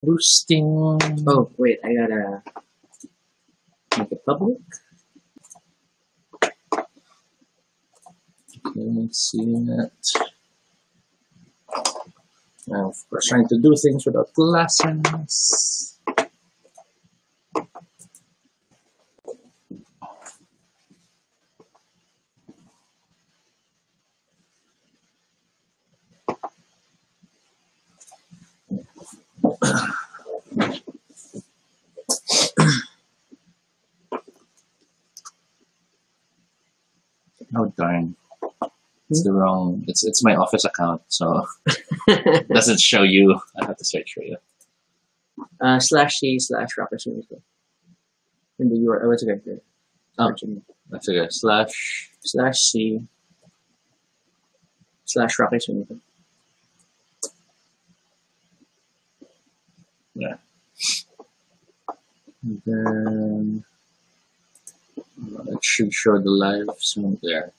Boosting. Oh, wait, I gotta make it public. Okay, seeing it. Now, of course, trying to do things without glasses. Oh darn! It's the wrong. It's my office account, so it doesn't show you. I have to search for you. /C/Robinson Crusoe. In the URL, what's it good? Oh, that's okay. /C/Robinson Crusoe. Yeah. And then it should show the live soon there.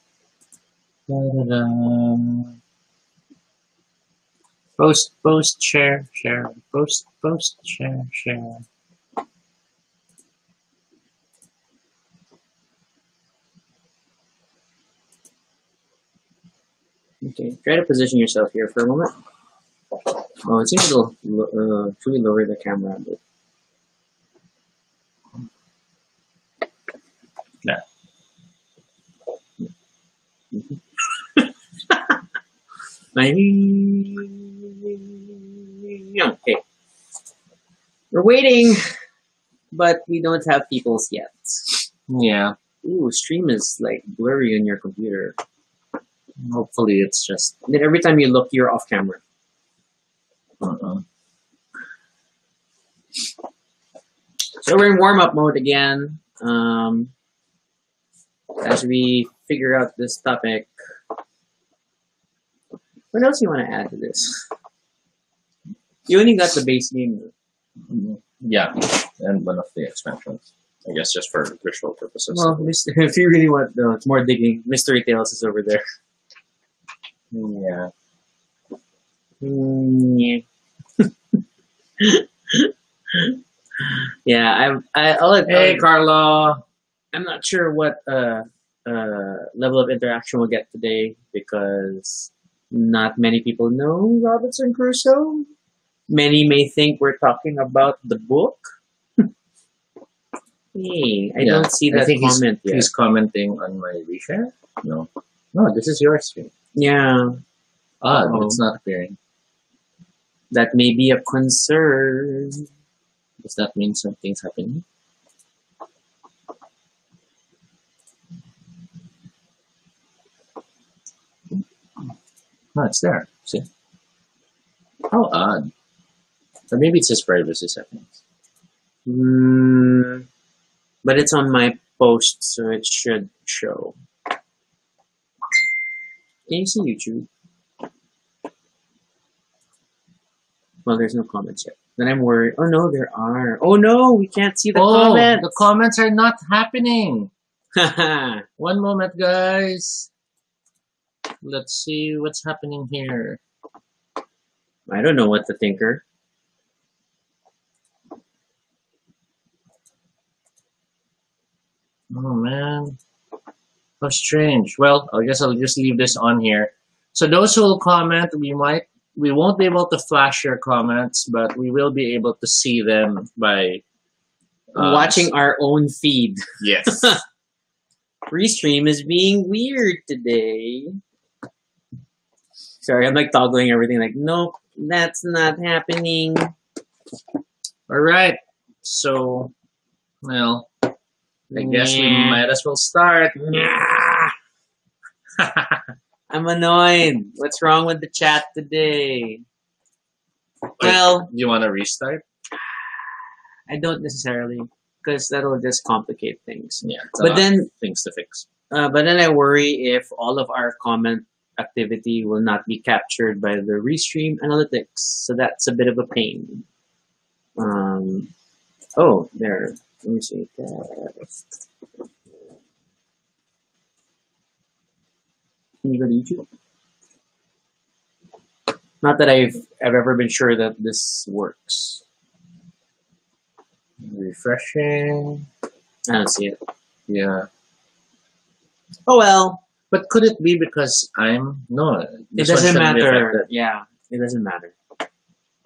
Da-da-da. Post, share, post, share. Okay, try to position yourself here for a moment. Oh, it seems to truly lower the camera a bit. Yeah. Okay. We're waiting, but we don't have peoples yet. Yeah. Ooh, stream is like blurry on your computer. Hopefully it's just. And then every time you look, you're off camera. So we're in warm-up mode again. As we figure out this topic. What else you want to add to this? You only got the base game. Yeah, and one of the expansions. I guess just for visual purposes. Well, if you really want more digging, Mystery Tales is over there. Yeah. Yeah, hey, Carlo. I'm not sure what level of interaction we'll get today because not many people know Robinson Crusoe. Many may think we're talking about the book. Hey, I don't see that comment yet. He's commenting on my reshare? No, this is your screen. Yeah. It's not appearing. That may be a concern. Does that mean something's happening? No, it's there. See? How odd. Or maybe it's just privacy settings. But it's on my post, so it should show. Can you see YouTube? Well, there's no comments yet. Then I'm worried. Oh no, there are. Oh no, we can't see the comments. The comments are not happening. One moment, guys. Let's see what's happening here. I don't know what to thinker. Oh man, how strange. Well, I guess I'll just leave this on here. So those who will comment, we won't be able to flash your comments, but we will be able to see them by watching our own feed. Yes. Restream is being weird today. Sorry, I'm like toggling everything. Like, nope, that's not happening. All right. So, well, I guess we might as well start. I'm annoyed. What's wrong with the chat today? Well, you want to restart? I don't necessarily, because that'll just complicate things. Yeah, but then things to fix. But then I worry if all of our comment activity will not be captured by the Restream analytics. So that's a bit of a pain. Oh, there. Let me see. Can you go to YouTube? Not that I've ever been sure that this works. Refreshing. I don't see it. Yeah. Oh well. But could it be because I'm no? It doesn't matter. Yeah, it doesn't matter.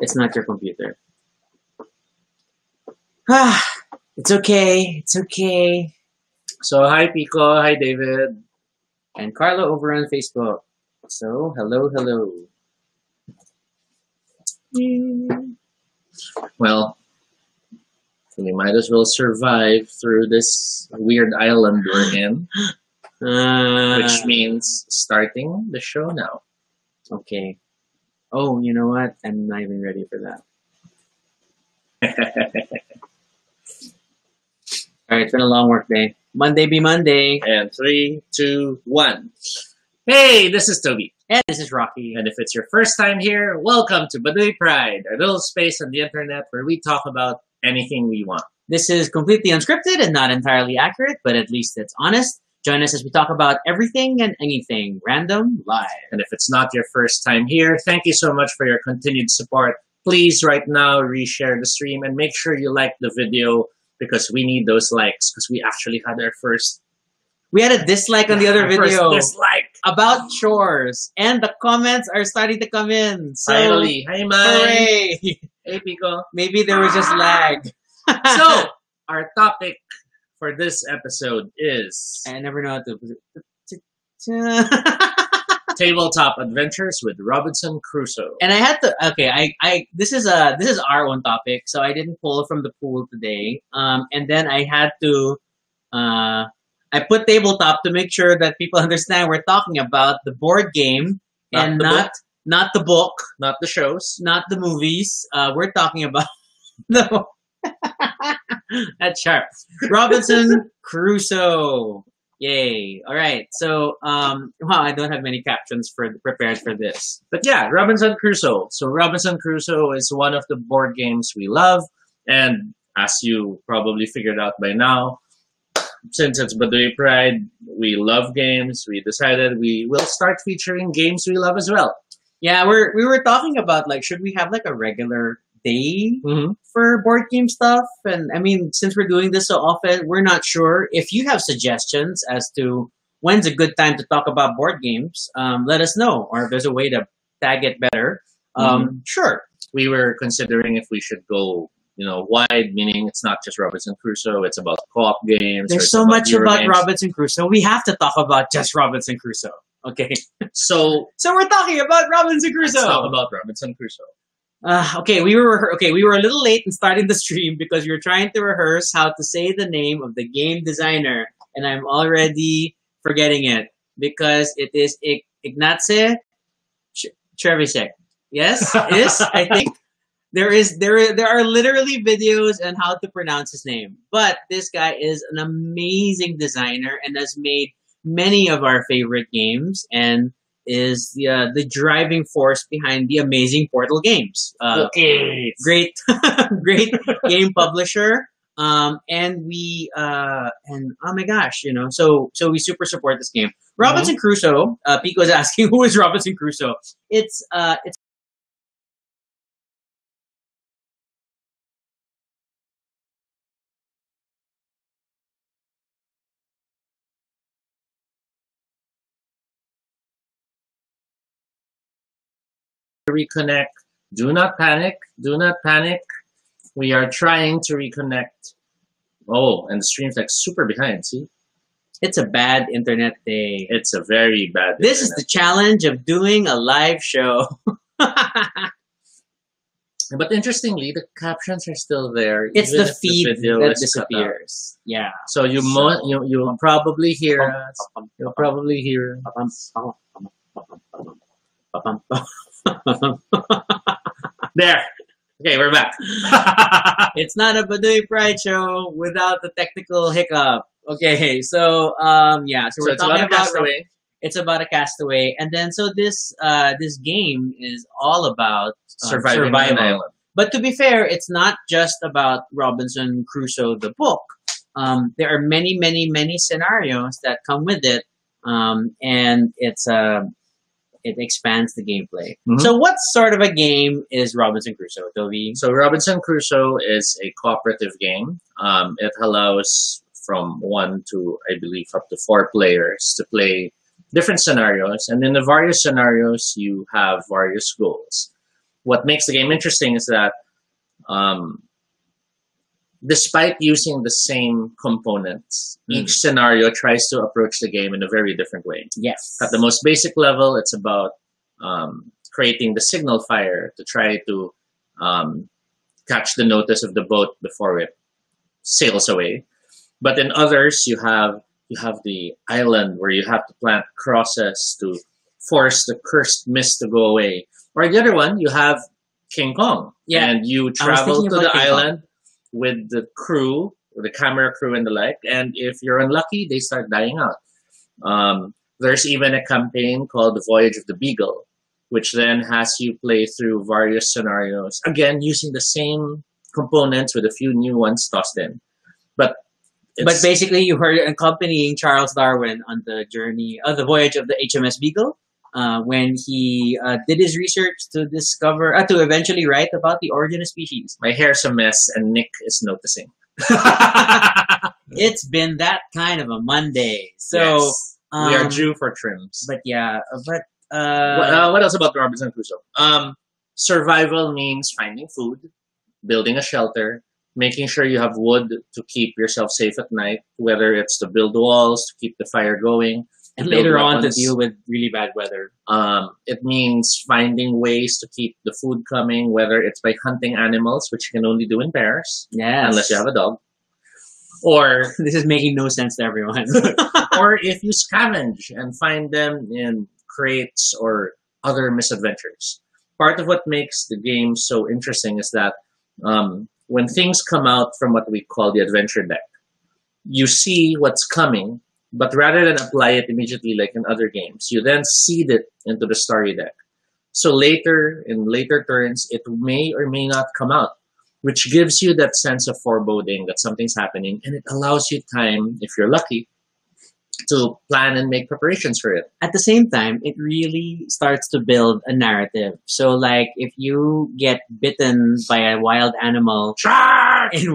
It's not your computer. Ah, it's okay. It's okay. So hi Pico, hi David, and Carlo over on Facebook. So hello. Well, we might as well survive through this weird island we're in. Which means starting the show now. Okay. Oh, you know what? I'm not even ready for that. All right, it's been a long work day. Monday be Monday. And 3, 2, 1. Hey, this is Tobie. And this is Rocky. And if it's your first time here, welcome to Baduy Pride, a little space on the internet where we talk about anything we want. This is completely unscripted and not entirely accurate, but at least it's honest. Join us as we talk about everything and anything, random, live. And if it's not your first time here, thank you so much for your continued support. Please, right now, reshare the stream and make sure you like the video because we need those likes because we actually had our first... We had a dislike on the other video. Dislike. About chores. And the comments are starting to come in. So, finally. Hi, Mike. Hooray. Hey, Pico. Maybe there was just lag. So, our topic for this episode is... I never know how to... Tabletop Adventures with Robinson Crusoe. And I had to... Okay, this is our own topic, so I didn't pull from the pool today. And then I had to... I put tabletop to make sure that people understand we're talking about the board game and not the book, not the shows, not the movies. We're talking about the... That's sharp. Robinson Crusoe. Yay. All right. So, wow, I don't have many captions prepared for this. But yeah, Robinson Crusoe. So Robinson Crusoe is one of the board games we love. And as you probably figured out by now, since it's Baduy Pride, we love games. We decided we will start featuring games we love as well. Yeah, we were talking about, like, should we have like a regular day for board game stuff? And I mean, since we're doing this so often, we're not sure. If you have suggestions as to when's a good time to talk about board games, let us know. Or if there's a way to tag it better, sure. We were considering if we should go, wide, meaning it's not just Robinson Crusoe, it's about co-op games. There's so much about Robinson Crusoe. We have to talk about just Robinson Crusoe. Okay. So we're talking about Robinson Crusoe. Let's talk about Robinson Crusoe. Okay, we were a little late in starting the stream because we were trying to rehearse how to say the name of the game designer, and I'm already forgetting it because it is Ignacy Trzewiczek. Yes, is I think there are literally videos on how to pronounce his name, but this guy is an amazing designer and has made many of our favorite games and is the driving force behind the amazing Portal games. Great game publisher. And oh my gosh, so we super support this game. Robinson Crusoe. Pico is asking, who is Robinson Crusoe? It's reconnect. Do not panic. Do not panic. We are trying to reconnect. Oh, and the stream's like super behind. See? It's a bad internet day. It's a very bad This is the challenge of doing a live show. But interestingly, the captions are still there. It's the feed that disappears. Yeah. So you'll probably hear us. You'll probably hear. There. Okay, we're back. It's not a Baduy Pride show without the technical hiccup. Okay, so we're talking about Castaway. It's about a castaway, and then so this game is all about survival. But to be fair, it's not just about Robinson Crusoe the book. There are many, many, many scenarios that come with it, and it's it expands the gameplay. So what sort of a game is Robinson Crusoe, Tobie? So Robinson Crusoe is a cooperative game. It allows from 1 to, I believe, up to 4 players to play different scenarios. And in the various scenarios, you have various goals. What makes the game interesting is that despite using the same components, each scenario tries to approach the game in a very different way. Yes. At the most basic level, it's about creating the signal fire to try to catch the notice of the boat before it sails away. But in others, you have the island where you have to plant crosses to force the cursed mist to go away. Or the other one, you have King Kong. Yeah. And you travel to the island with the crew, the camera crew and the like. And if you're unlucky, they start dying out. There's even a campaign called The Voyage of the Beagle, which then has you play through various scenarios, again, using the same components with a few new ones tossed in. But basically, you were accompanying Charles Darwin on the journey of the voyage of the HMS Beagle when he did his research to discover, to eventually write about the origin of species. My hair's a mess, and Nick is noticing. It's been that kind of a Monday, so yes, we are due for trims. But yeah, what else about Robinson Crusoe? Survival means finding food, building a shelter, making sure you have wood to keep yourself safe at night, whether it's to build walls, to keep the fire going. And later on to deal with really bad weather. It means finding ways to keep the food coming, whether it's by hunting animals, which you can only do in pairs. Yes. Unless you have a dog. Or this is making no sense to everyone. Or if you scavenge and find them in crates or other misadventures. Part of what makes the game so interesting is that when things come out from what we call the adventure deck, you see what's coming, but rather than apply it immediately like in other games, you then seed it into the story deck. So later, in later turns, it may or may not come out, which gives you that sense of foreboding that something's happening, and it allows you time, if you're lucky, to plan and make preparations for it. At the same time, it really starts to build a narrative. So, like, if you get bitten by a wild animal in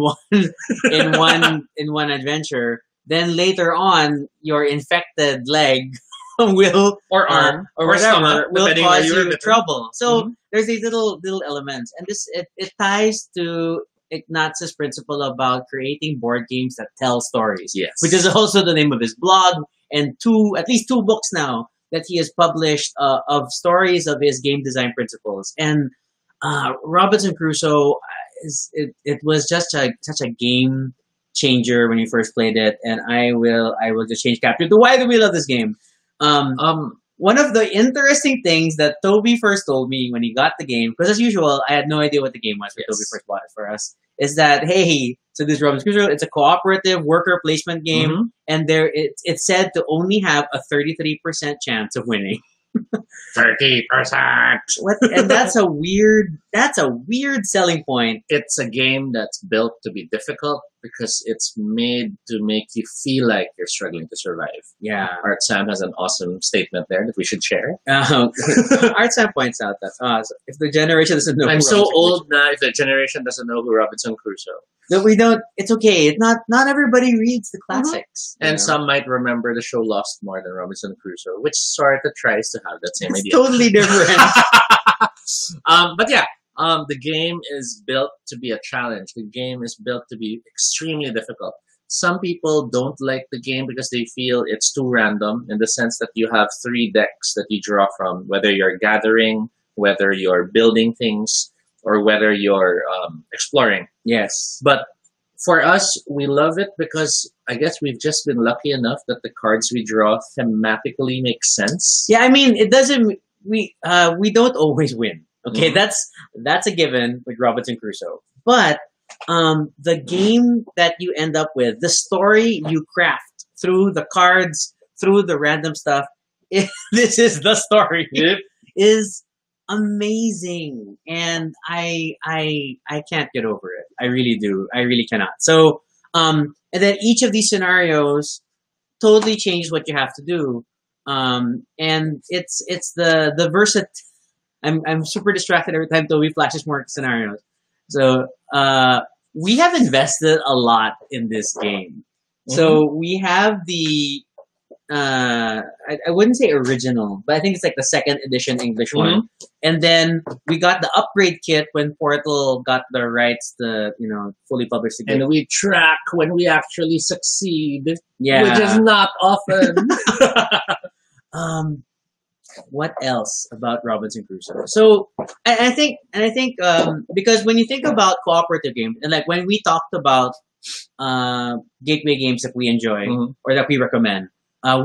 one adventure, then later on, your infected leg will or arm or whatever stomach, will cause you trouble. So there's these little elements, and this it ties to Ignacy's principle about creating board games that tell stories. Yes. Which is also the name of his blog, and at least two books now that he has published of stories of his game design principles. And Robinson Crusoe it was just such a game changer when you first played it, and I will just change capture to why do we love this game. One of the interesting things that Tobie first told me when he got the game, because as usual, I had no idea what the game was when Tobie first bought it for us, is that, hey, so this Robinson Crusoe, it's a cooperative worker placement game, and it's said to only have a 33% chance of winning. 30%. And that's a weird selling point. It's a game that's built to be difficult because it's made to make you feel like you're struggling to survive. Yeah. Art Sam has an awesome statement there that we should share. Art Sam points out that if the generation doesn't know, I'm so old now. If the generation doesn't know who Robinson Crusoe, that we don't. It's okay. It's not everybody reads the classics, and some might remember the show Lost more than Robinson Crusoe, which sort of tries to have that same idea. Totally different. But yeah. The game is built to be a challenge. The game is built to be extremely difficult. Some people don't like the game because they feel it's too random in the sense that you have 3 decks that you draw from, whether you're gathering, whether you're building things, or whether you're exploring. Yes. But for us, we love it because I guess we've just been lucky enough that the cards we draw thematically make sense. Yeah, I mean, it doesn't. We don't always win. Okay, that's a given with Robinson Crusoe. But the game that you end up with, the story you craft through the cards, through the random stuff, this is the story, is amazing. And I can't get over it. I really do. I really cannot. So, and then each of these scenarios totally changes what you have to do. And it's the versit. I'm super distracted every time Tobie flashes more scenarios. So we have invested a lot in this game. So we have the I wouldn't say original, but I think it's like the second edition English one. And then we got the upgrade kit when Portal got the rights to fully publish the game. And we track when we actually succeed, which is not often. What else about Robinson Crusoe? So I think because when you think about cooperative games, and like when we talked about gateway games that we enjoy or that we recommend,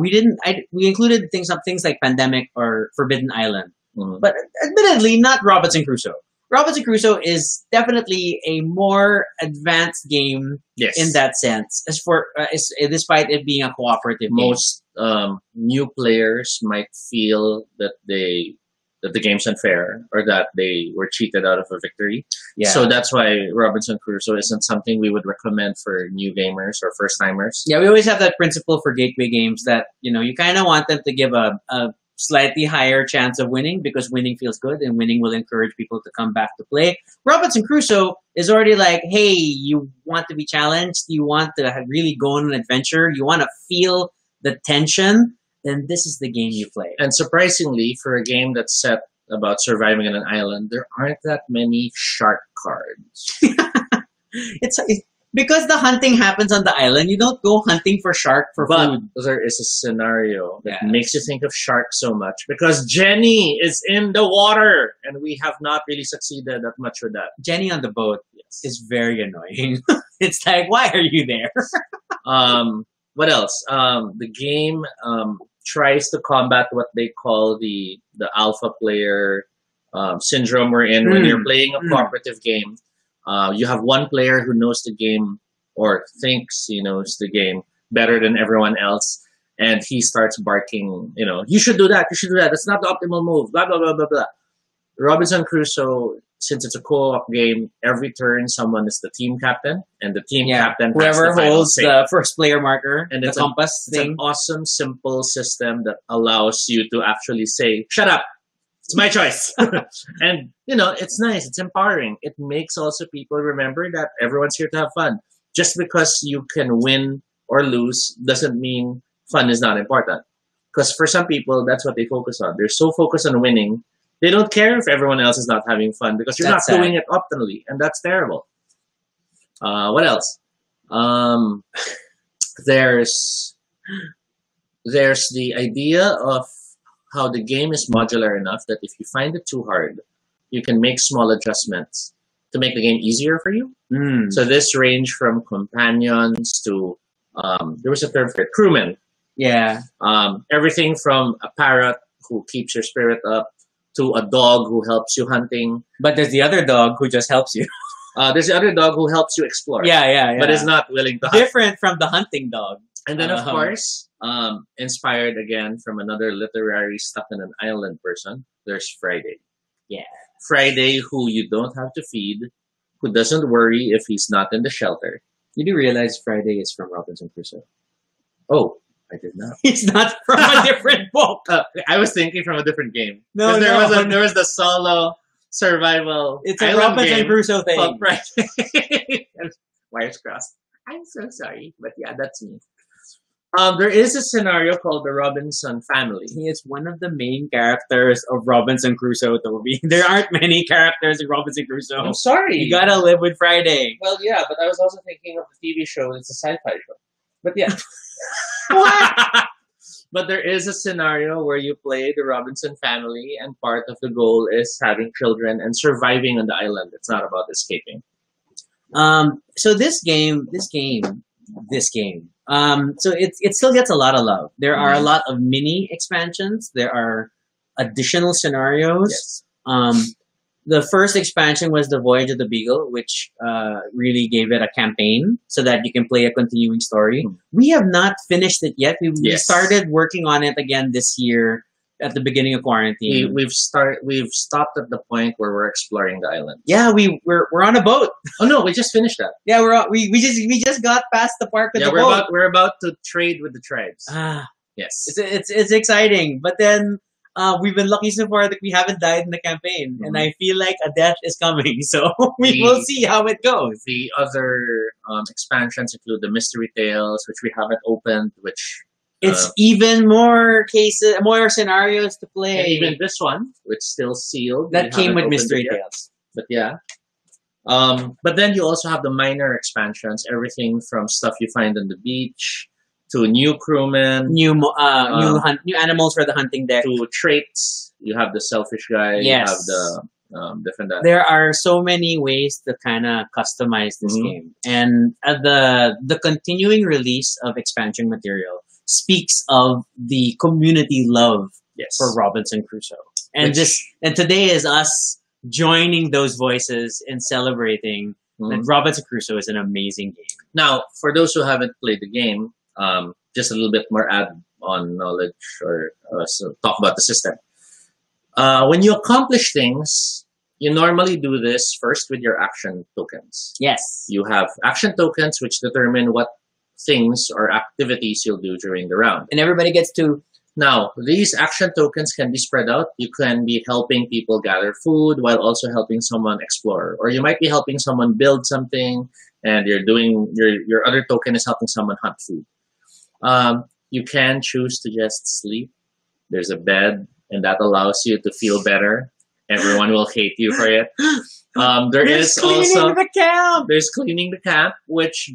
we included things like Pandemic or Forbidden Island, but admittedly not Robinson Crusoe. Robinson Crusoe is definitely a more advanced game in that sense. Despite it being a cooperative game. Most new players might feel that the game's unfair or that they were cheated out of a victory. Yeah. So that's why Robinson Crusoe isn't something we would recommend for new gamers or first timers. Yeah, we always have that principle for gateway games that you kind of want them to give a slightly higher chance of winning because winning feels good and winning will encourage people to come back to play. Robinson Crusoe is already like, hey, you want to be challenged, you want to really go on an adventure, you want to feel the tension, then this is the game you play. And surprisingly, for a game that's set about surviving on an island, there aren't that many shark cards. It's because the hunting happens on the island. You don't go hunting for shark for food. There is a scenario that makes you think of shark so much because Jenny is in the water, and we have not really succeeded that much with that. Jenny on the boat is very annoying. It's like, why are you there? What else? The game tries to combat what they call the alpha player syndrome we're in when you're playing a cooperative game. You have one player who knows the game or thinks he knows the game better than everyone else, and he starts barking, you should do that, that's not the optimal move, blah, blah, blah, blah, blah. Robinson Crusoe, since it's a co-op game, every turn someone is the team captain, and the team captain whoever holds the first player marker, and the compass thing. It's an awesome, simple system that allows you to actually say, shut up, it's my choice. And, it's nice. It's empowering. It makes also people remember that everyone's here to have fun. Just because you can win or lose doesn't mean fun is not important. Because for some people, that's what they focus on. They're so focused on winning, they don't care if everyone else is not having fun because you're not doing it optimally. And that's terrible. What else? There's the idea of how the game is modular enough that if you find it too hard, you can make small adjustments to make the game easier for you. So this range from companions to, there was a term for it, crewmen. Yeah. Everything from a parrot who keeps your spirit up to a dog who helps you hunting. But there's the other dog who just helps you. There's the other dog who helps you explore. Yeah. But is not willing to hunt. Different from the hunting dog. And then, of course, inspired again from another literary stuck in an island person, there's Friday. Yeah. Friday, who you don't have to feed, who doesn't worry if he's not in the shelter. You do realize Friday is from Robinson Crusoe? Oh, I did not. It's not from a different book. I was thinking from a different game. No, there was the solo survival. It's a Robinson Crusoe thing. Friday. Wires crossed. I'm so sorry, but yeah, that's me. There is a scenario called the Robinson family. He is one of the main characters of Robinson Crusoe, Tobie. There aren't many characters in Robinson Crusoe. I'm sorry. You gotta live with Friday. Well, yeah, but I was also thinking of the TV show. It's a sci-fi show. But yeah. What? But there is a scenario where you play the Robinson family, and part of the goal is having children and surviving on the island. It's not about escaping. So this game. So it still gets a lot of love. There are a lot of mini expansions. There are additional scenarios. Yes. The first expansion was the Voyage of the Beagle, which really gave it a campaign so that you can play a continuing story. We have not finished it yet. We started working on it again this year at the beginning of quarantine. We've stopped at the point where we're exploring the island. Yeah, we're on a boat. Oh no, we just finished that. Yeah, we just got past the part with the boat. We're about to trade with the tribes. Yes. It's exciting, but then we've been lucky so far that we haven't died in the campaign, and I feel like a death is coming. So we will see how it goes. The other expansions include the Mystery Tales, which we haven't opened, which it's even more cases, more scenarios to play. And even this one, which is still sealed. That came with Mystery Tales. But yeah. But then you also have the minor expansions, everything from stuff you find on the beach to new crewmen, new animals for the hunting deck, to traits. You have the selfish guy. Yes. You have the different. There are so many ways to kind of customize this game, and the continuing release of expansion material speaks of the community love for Robinson Crusoe, and today is us joining those voices and celebrating that Robinson Crusoe is an amazing game. Now, for those who haven't played the game, just a little bit more add-on knowledge or talk about the system. When you accomplish things, you normally do this first with your action tokens. Yes. You have action tokens which determine what things or activities you'll do during the round. And everybody gets to... Now, these action tokens can be spread out. You can be helping people gather food while also helping someone explore. Or you might be helping someone build something and you're doing your other token is helping someone hunt food. You can choose to just sleep. There's a bed and that allows you to feel better. Everyone will hate you for it. There's cleaning the camp, which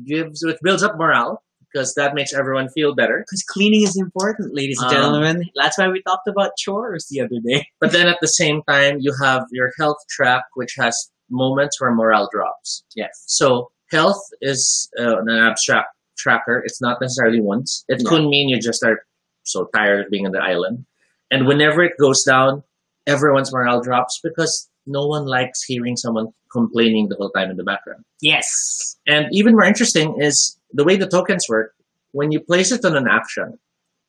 builds up morale. Because that makes everyone feel better. Because cleaning is important, ladies and gentlemen. That's why we talked about chores the other day. But then at the same time, you have your health track, which has moments where morale drops. Yes. So health is an abstract tracker. It's not necessarily once. It could mean you just are so tired of being on the island. And whenever it goes down, everyone's morale drops because no one likes hearing someone complaining the whole time in the background. Yes. And even more interesting is the way the tokens work. When you place it on an action,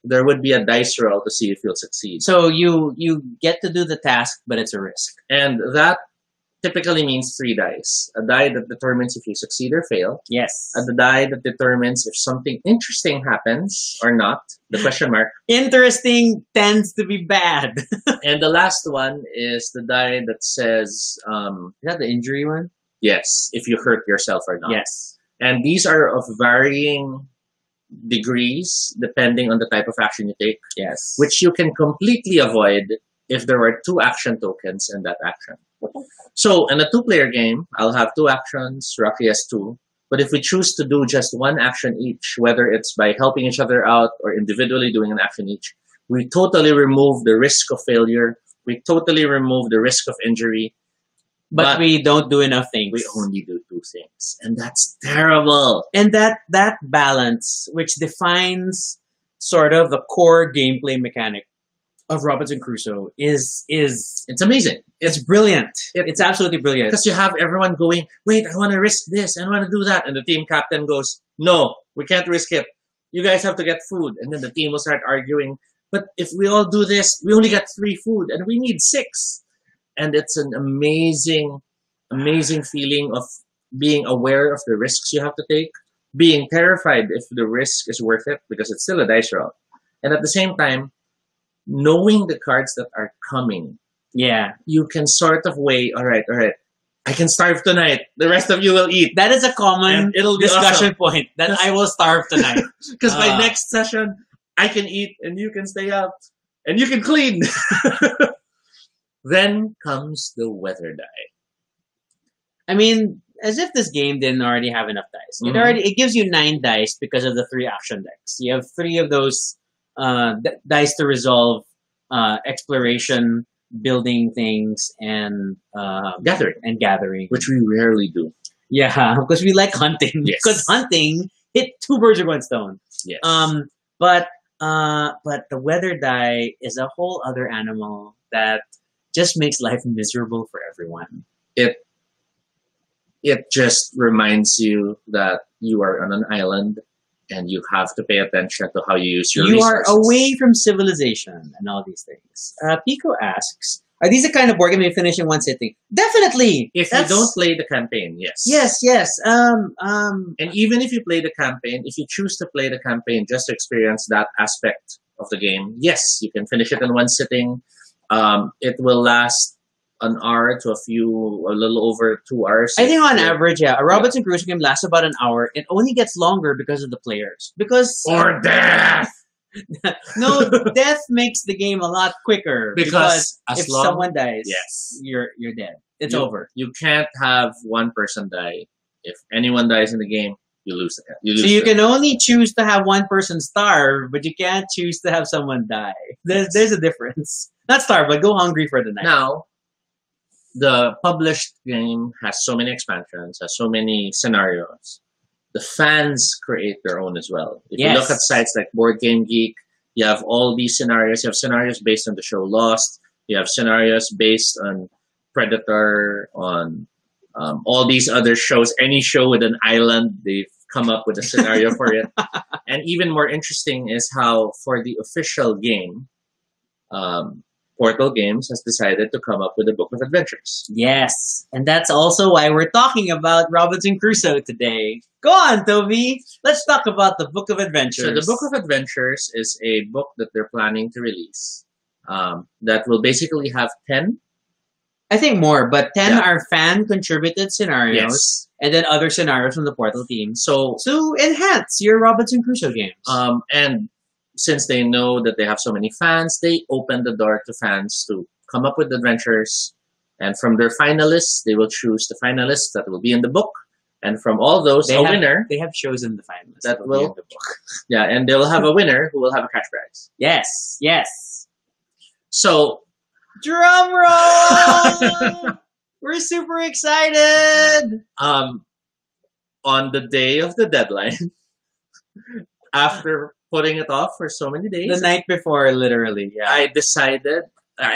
there would be a dice roll to see if you'll succeed. So you get to do the task, but it's a risk. And that typically means 3 dice. A die that determines if you succeed or fail. Yes. A die that determines if something interesting happens or not. The question mark. Interesting tends to be bad. And the last one is the die that says... is that the injury one? Yes, if you hurt yourself or not. Yes. And these are of varying degrees depending on the type of action you take. Yes. Which you can completely avoid if there were 2 action tokens in that action. So in a 2-player game, I'll have 2 actions, Rocky has 2. But if we choose to do just 1 action each, whether it's by helping each other out or individually doing an action each, we totally remove the risk of failure. We totally remove the risk of injury. But we don't do enough things. We only do 2 things. And that's terrible. And that balance, which defines sort of the core gameplay mechanic of Robinson Crusoe, is it's amazing. It's brilliant. It's absolutely brilliant. Because you have everyone going, wait, I want to risk this, I want to do that. And the team captain goes, no, we can't risk it. You guys have to get food. And then the team will start arguing, but if we all do this, we only got 3 food and we need 6. And it's an amazing, amazing feeling of being aware of the risks you have to take, being terrified if the risk is worth it, because it's still a dice roll. And at the same time, knowing the cards that are coming. Yeah. You can sort of weigh, all right, I can starve tonight. The rest of you will eat. That is a common discussion point, that I will starve tonight. Because by next session, I can eat and you can stay up and you can clean. Then comes the weather die. I mean, as if this game didn't already have enough dice. It gives you 9 dice because of the 3 action decks. You have 3 of those dice to resolve exploration, building things, and gathering, which we rarely do. Yeah, because we like hunting. Yes. Because hunting hit 2 birds with 1 stone. Yes. But the weather die is a whole other animal that just makes life miserable for everyone. It just reminds you that you are on an island and you have to pay attention to how you use your resources. You are away from civilization and all these things. Pico asks, are these the kind of board game you finish in 1 sitting? Definitely! If you don't play the campaign, yes. Yes. And even if you play the campaign, if you choose to play the campaign just to experience that aspect of the game. Yes, you can finish it in one sitting. It will last an hour to a little over 2 hours. I think on average, yeah, a Robinson Crusoe game lasts about an hour. It only gets longer because of the players. Or death. No, death makes the game a lot quicker. Because if someone dies, yes, you're dead. It's over. You can't have one person die. If anyone dies in the game, you lose it. So you can only choose to have one person starve, but you can't choose to have someone die. There's a difference. Not starve, but go hungry for the night. Now, the published game has so many expansions, has so many scenarios. The fans create their own as well. If you look at sites like Board Game Geek, you have all these scenarios. You have scenarios based on the show Lost. You have scenarios based on Predator, on all these other shows. Any show with an island, they've come up with a scenario for it. And even more interesting is how for the official game, Portal Games has decided to come up with a book of adventures. Yes, and that's also why we're talking about Robinson Crusoe today. Go on, Tobie. Let's talk about the Book of Adventures. So the Book of Adventures is a book that they're planning to release that will basically have 10. I think more, but 10 are fan-contributed scenarios, and then other scenarios from the Portal team. So enhance your Robinson Crusoe games. And since they know that they have so many fans, they open the door to fans to come up with adventures. And from their finalists, they will choose the finalists that will be in the book. And from all those, winner. They have chosen the finalists that will be in the book. Yeah, and they'll have a winner who will have a cash prize. Yes, yes. So, drum roll! We're super excited! On the day of the deadline, after putting it off for so many days. The night before, literally, yeah. I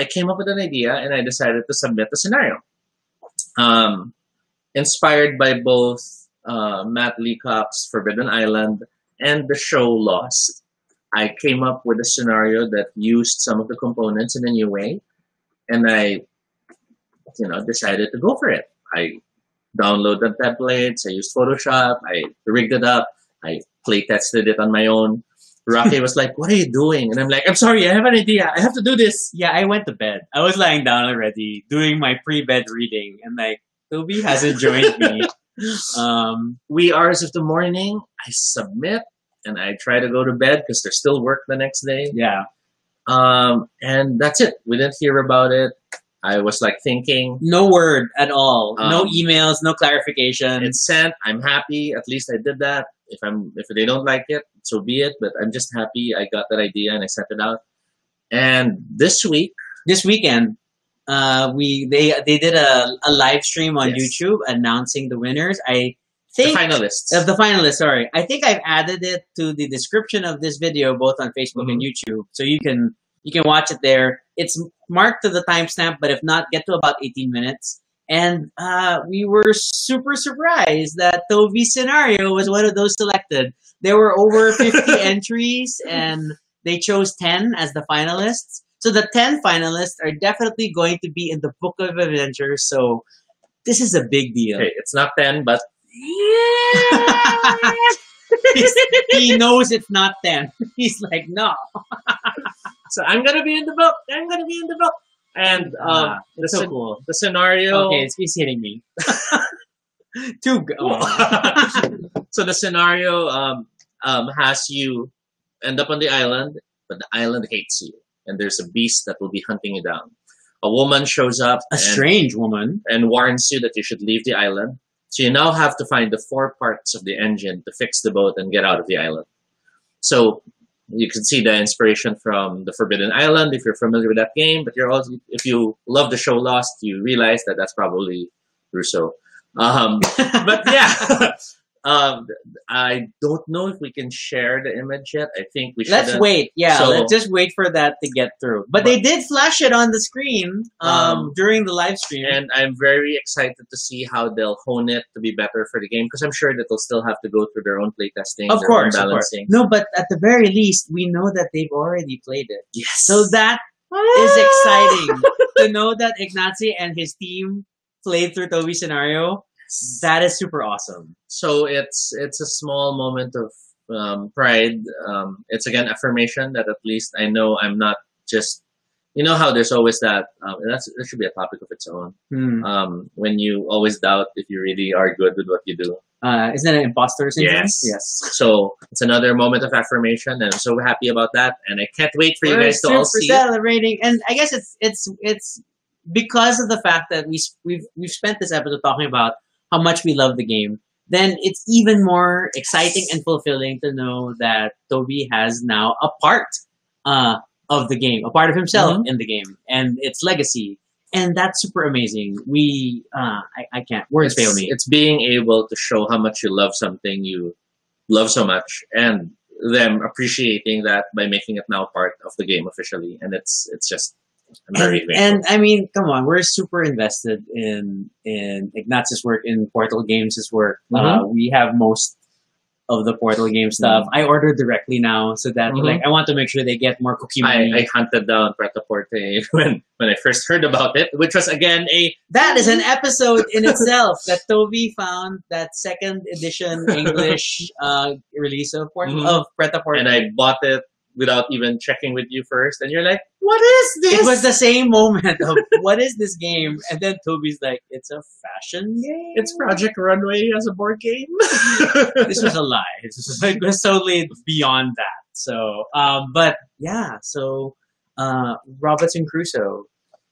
came up with an idea and I decided to submit a scenario. Inspired by both Matt Leacock's Forbidden Island and the show Lost. I came up with a scenario that used some of the components in a new way. And I, decided to go for it. I downloaded templates, I used Photoshop, I rigged it up, I play tested it on my own. Rocky was like, "What are you doing?" And I'm like, "I'm sorry, I have an idea. I have to do this." Yeah, I went to bed. I was lying down already, doing my pre-bed reading, and Tobie hasn't joined me. Wee hours of the morning, I submit, and I try to go to bed because there's still work the next day. Yeah. And that's it. We didn't hear about it. I was thinking. No word at all. No emails, no clarification. It's sent. I'm happy. At least I did that. If they don't like it, so be it. But I'm just happy I got that idea and I sent it out. And this weekend, they did a live stream on YouTube announcing the winners. I think the finalists. Sorry, I think I've added it to the description of this video, both on Facebook and YouTube, so you can watch it there. It's marked to the timestamp, but if not, get to about 18 minutes. And we were super surprised that Tobie's scenario was one of those selected. There were over 50 entries, and they chose 10 as the finalists. So the 10 finalists are definitely going to be in the Book of Adventures. So this is a big deal. Okay, it's not 10, but he knows it's not 10. He's like, no. So I'm gonna be in the book. And so cool. The scenario. Okay, he's hitting me. Too good. So the scenario has you end up on the island, but the island hates you, and there's a beast that will be hunting you down. A woman shows up, a strange woman, and warns you that you should leave the island. So you now have to find the 4 parts of the engine to fix the boat and get out of the island. So you can see the inspiration from the Forbidden Island if you're familiar with that game, but if you love the show Lost, you realize that that's probably Crusoe. But yeah, I don't know if we can share the image yet. I think we should. Let's wait. Yeah, let's just wait for that to get through. But they did flash it on the screen during the live stream. And I'm very excited to see how they'll hone it to be better for the game, because I'm sure that they'll still have to go through their own playtesting, of course. No, but at the very least, we know that they've already played it. Yes. So that is exciting to know that Ignacy and his team played through Tobie's scenario. That is super awesome. So it's a small moment of pride. It's again affirmation that at least I know I'm not just. You know how there's always that. That should be a topic of its own. When you always doubt if you really are good with what you do. Isn't it an imposter syndrome? Yes. So it's another moment of affirmation, and I'm so happy about that. And I can't wait for you guys to all see celebrating. And I guess it's because of the fact that we've spent this episode talking about how much we love the game. Then it's even more exciting and fulfilling to know that Tobie has now a part of the game, a part of himself in the game, and its legacy. And that's super amazing. I can't. Words fail me. It's being able to show how much you love something you love so much, and them appreciating that by making it now part of the game officially. And it's just very grateful. And I mean, come on, we're super invested in Ignacy's work, in Portal Games' work. We have most of the Portal game stuff. I order directly now so that like I want to make sure they get more cookie money. I hunted down Pret-a-Porter when I first heard about it, which was again that is an episode in itself that Tobie found, that second edition English release of Pret-a-Porter. And I bought it without even checking with you first, and you're like, what is this? It was the same moment of, what is this game? And then Tobie's like, it's a fashion game? It's Project Runway as a board game? This was a lie. It was totally beyond that. So, but yeah, so Robinson Crusoe,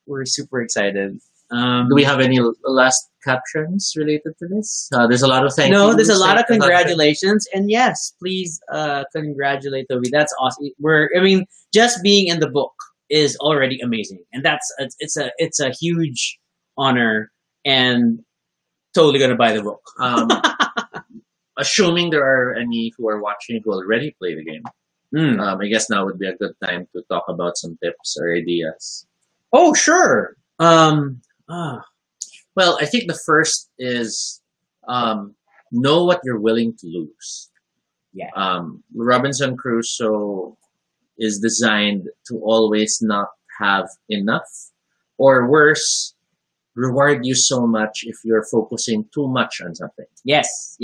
we're super excited. Do we have any last captions related to this? There's a lot of thank No, yous. there's a lot of congratulations, and yes, please congratulate Tobie. That's awesome. Just being in the book is already amazing, and it's a huge honor, and totally gonna buy the book. Assuming there are any who are watching who already play the game, I guess now would be a good time to talk about some tips or ideas. Oh, sure. Well, I think the first is know what you're willing to lose. Yeah. Robinson Crusoe is designed to always not have enough, or worse, reward you so much if you're focusing too much on something. Yes.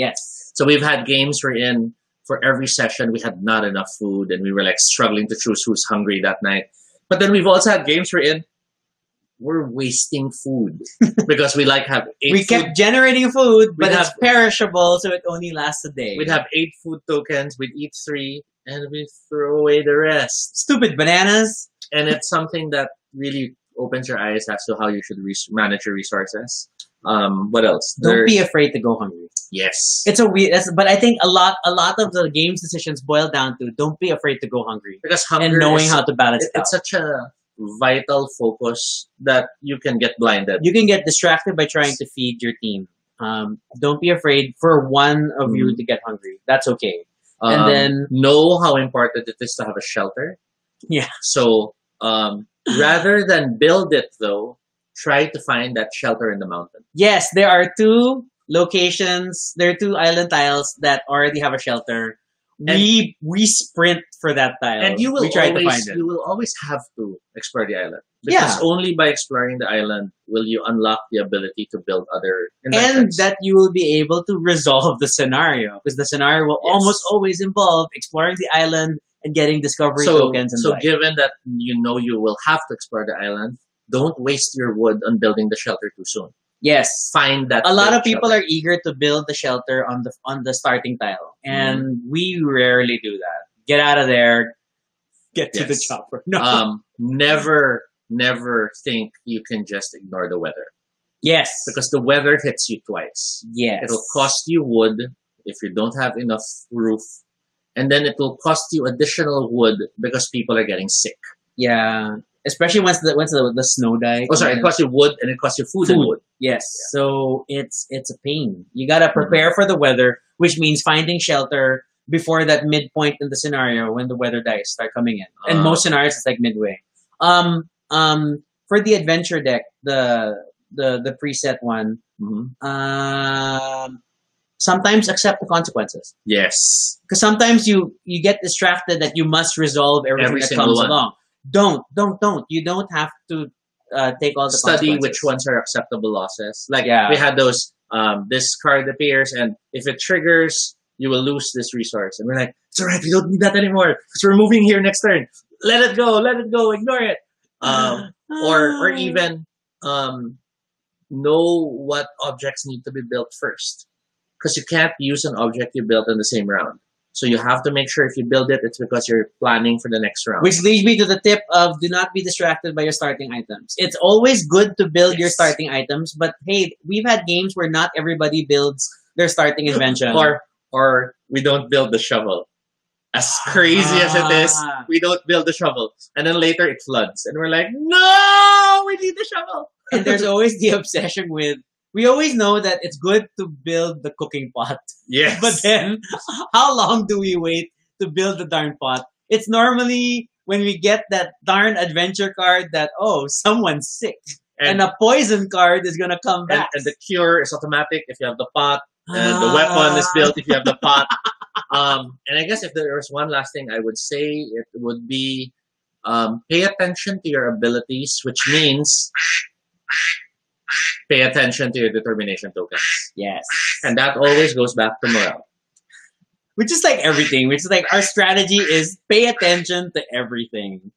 So we've had games wherein for every session we had not enough food and we were like struggling to choose who's hungry that night. But then we've also had games wherein we're wasting food because we have 8 we kept generating food, but it's perishable, so it only lasts a day. We'd have 8 food tokens, we'd eat 3, and we'd throw away the rest. Stupid bananas. And it's something that really opens your eyes as to how you should manage your resources. What else? Don't be afraid to go hungry. Yes. It's but I think a lot of the game's decisions boil down to don't be afraid to go hungry. Because hunger and knowing how to balance it out. It's such a vital focus that you can get blinded. You can get distracted by trying to feed your team. Don't be afraid for one of you to get hungry. That's okay. And then know how important it is to have a shelter. Yeah. So rather than build it, though, try to find that shelter in the mountain. Yes, there are 2 locations. There are 2 island tiles that already have a shelter. We sprint for that tile. And you will to find it. You will always have to explore the island. Because only by exploring the island will you unlock the ability to build other inventions. And that you will be able to resolve the scenario. Because the scenario will almost always involve exploring the island and getting discovery tokens. And given that you know you will have to explore the island, don't waste your wood on building the shelter too soon. Yes. Find that. A lot of people are eager to build the shelter on the starting tile. And we rarely do that. Get out of there. Get to the chopper. No. Never think you can just ignore the weather. Yes. Because the weather hits you twice. Yes. It'll cost you wood if you don't have enough roof. And then it will cost you additional wood because people are getting sick. Yeah. Especially once the snow dies. Oh, sorry. It costs you wood and it costs you food. And wood. Yes. Yeah. So it's a pain. You gotta prepare for the weather, which means finding shelter before that midpoint in the scenario when the weather dice start coming in. And most scenarios it's like midway. For the adventure deck, the preset one, sometimes accept the consequences. Yes. Because sometimes you get distracted that you must resolve everything that comes along. Don't. You don't have to take all the study which ones are acceptable losses. Like we had those. This card appears, and if it triggers, you will lose this resource. And we're like, it's all right, we don't need that anymore because we're moving here next turn. Let it go, ignore it. Or even know what objects need to be built first. Because you can't use an object you built in the same round. So you have to make sure if you build it, it's because you're planning for the next round. Which leads me to the tip of do not be distracted by your starting items. It's always good to build your starting items, but hey, we've had games where not everybody builds their starting invention. Or we don't build the shovel. As crazy as it is, we don't build the shovel. And then later it floods. And we're like, no, we need the shovel. And there's always the obsession with, we always know that it's good to build the cooking pot. Yes. But then, how long do we wait to build the darn pot? It's normally when we get that darn adventure card that, oh, someone's sick. And a poison card is going to come back. And the cure is automatic if you have the pot. And the weapon is built if you have the pot. And I guess if there was one last thing I would say, it would be pay attention to your abilities, which means pay attention to your determination tokens. Yes. And that always goes back to morale. Which is like everything. Which is like our strategy is pay attention to everything.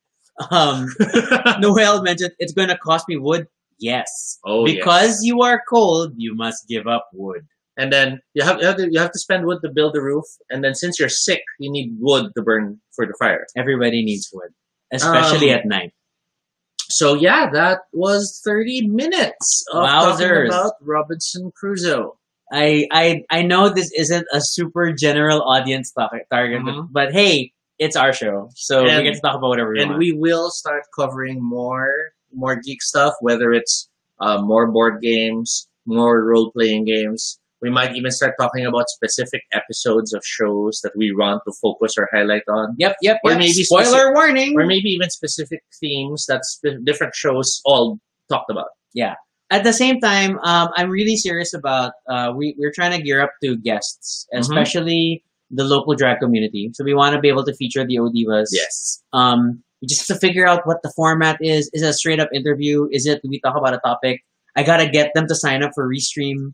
Noel mentioned it's going to cost me wood. Yes. Oh, because you are cold, you must give up wood. And then you have to spend wood to build the roof. And then since you're sick, you need wood to burn for the fire. Everybody needs wood, especially at night. So yeah, that was 30 minutes of talking about Robinson Crusoe. I know this isn't a super general audience target, but hey, it's our show, so we get to talk about whatever we want. And we will start covering more geek stuff, whether it's more board games, more role-playing games. We might even start talking about specific episodes of shows that we want to focus or highlight on. Yep. Or maybe spoiler warning. Or maybe even specific themes that different shows all talked about. Yeah. At the same time, I'm really serious about we're trying to gear up to guests, especially the local drag community. So we want to be able to feature the ODivas. Yes. We just have to figure out what the format is. Is it a straight up interview? Do we talk about a topic? I gotta get them to sign up for Restream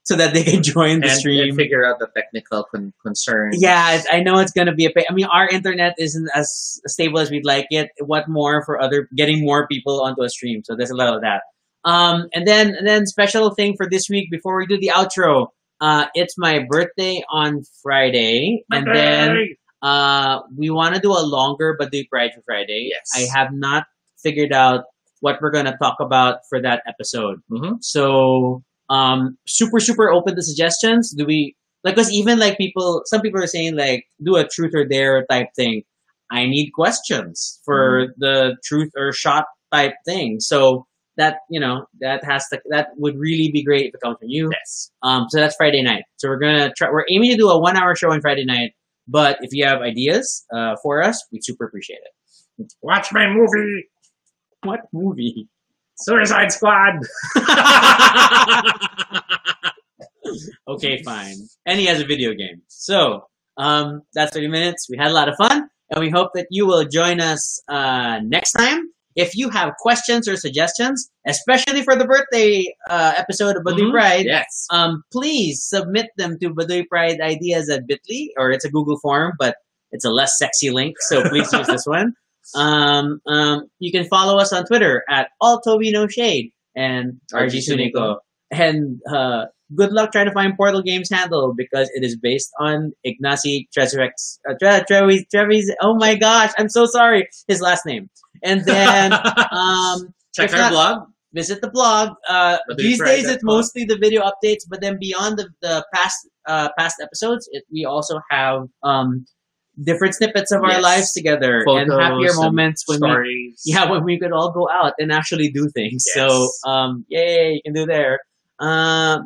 so that they can join the stream. And figure out the technical concerns. Yeah, I know it's going to be I mean, our internet isn't as stable as we'd like it. What more for getting more people onto a stream. So there's a lot of that. And then special thing for this week before we do the outro. It's my birthday on Friday. And then we want to do a longer Baduy Pride for Friday. Yes. I have not figured out what we're going to talk about for that episode. So super open to suggestions. Do we because even like some people are saying like do a truth or dare type thing. I need questions for the truth or shot type thing. So that that would really be great if it comes from you. Yes. So that's Friday night. So we're aiming to do a 1 hour show on Friday night. But if you have ideas for us, we'd super appreciate it. Watch my movie. What movie? Suicide Squad. Okay, fine. And he has a video game. So that's 30 minutes. We had a lot of fun, and we hope that you will join us next time. If you have questions or suggestions, especially for the birthday episode of Baduy Pride, yes. Please submit them to baduyprideideas@bit.ly, or it's a Google form, but it's a less sexy link, so please use this one. You can follow us on Twitter at @AllTobie and RG Sunico. And good luck trying to find Portal Games handle because it is based on Ignacy Trzewiczek's oh my gosh, I'm so sorry, his last name. And then check our blog. Visit the blog. These days it's mostly the video updates, but then beyond the past episodes, we also have different snippets of our lives together. Photos and happier moments when we could all go out and actually do things. Yes. So yay, you can do there. And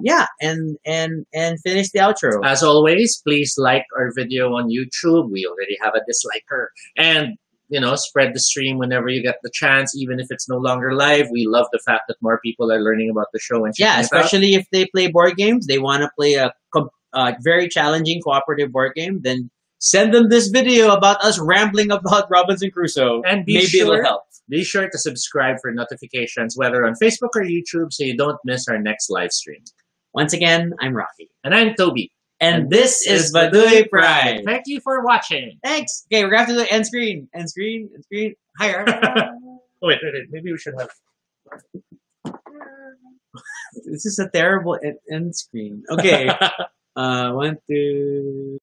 finish the outro. As always, please like our video on YouTube. We already have a disliker. And spread the stream whenever you get the chance, even if it's no longer live. We love the fact that more people are learning about the show. And especially if they play board games, they want to play a very challenging cooperative board game, then send them this video about us rambling about Robinson Crusoe. And it'll help. Be sure to subscribe for notifications, whether on Facebook or YouTube, so you don't miss our next live stream. Once again, I'm Rocky. And I'm Tobie. And this is Baduy Pride. Thank you for watching. Thanks. Okay, we're going to have to do end screen. End screen. End screen. Higher. Wait. Maybe we should have. This is a terrible end screen. Okay. 1, 2.